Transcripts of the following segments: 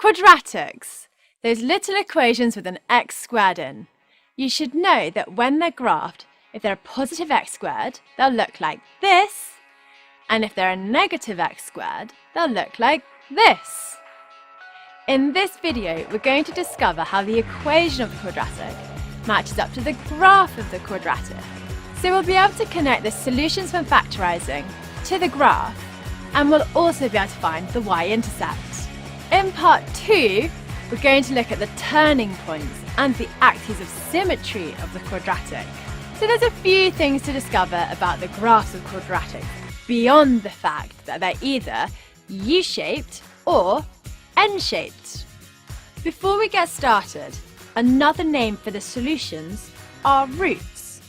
Quadratics, those little equations with an x squared in. You should know that when they're graphed, if they're a positive x squared, they'll look like this, and if they're a negative x squared, they'll look like this. In this video, we're going to discover how the equation of the quadratic matches up to the graph of the quadratic. So we'll be able to connect the solutions from factorising to the graph, and we'll also be able to find the y-intercept. In part 2, we're going to look at the turning points and the axes of symmetry of the quadratic. So there's a few things to discover about the graphs of quadratics beyond the fact that they're either U-shaped or N-shaped. Before we get started, another name for the solutions are roots.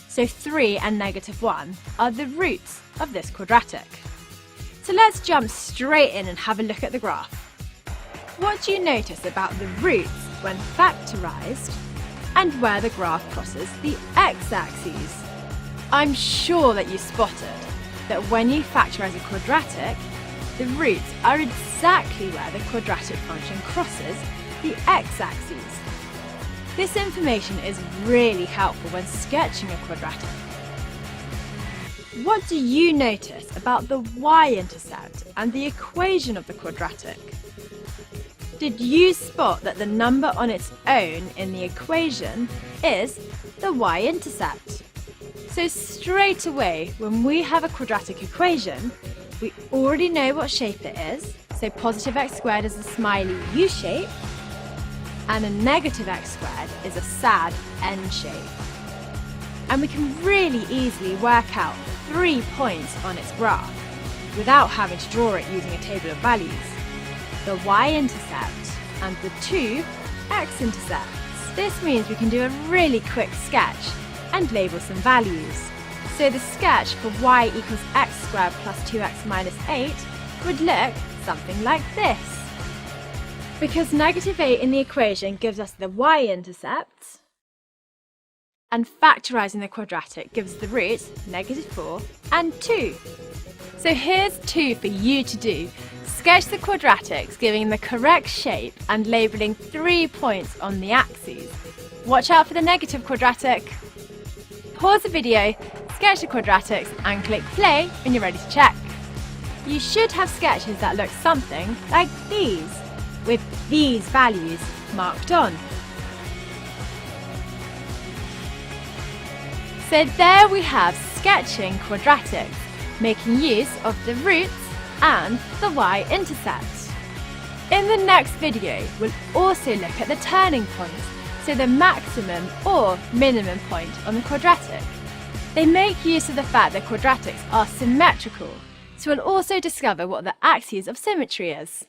So 3 and -1 are the roots of this quadratic. So let's jump straight in and have a look at the graph. What do you notice about the roots when factorised and where the graph crosses the x-axis? I'm sure that you spotted that when you factorise a quadratic, the roots are exactly where the quadratic function crosses the x-axis. This information is really helpful when sketching a quadratic. What do you notice about the y-intercept and the equation of the quadratic? Did you spot that the number on its own in the equation is the y-intercept? So straight away, when we have a quadratic equation, we already know what shape it is. So positive x squared is a smiley U shape, and a negative x squared is a sad N shape. And we can really easily work out 3 points on its graph without having to draw it using a table of values: the y-intercept and the 2 x-intercepts. This means we can do a really quick sketch and label some values. So the sketch for y equals x squared plus 2x minus 8 would look something like this. Because -8 in the equation gives us the y-intercept, and factorising the quadratic gives the roots -4 and 2. So here's 2 for you to do. Sketch the quadratics, giving the correct shape and labelling 3 points on the axes. Watch out for the negative quadratic. Pause the video, sketch the quadratics and click play when you're ready to check. You should have sketches that look something like these, with these values marked on. So there we have sketching quadratics, making use of the roots and the y-intercept. In the next video, we'll also look at the turning points, so the maximum or minimum point on the quadratic. They make use of the fact that quadratics are symmetrical, so we'll also discover what the axes of symmetry is.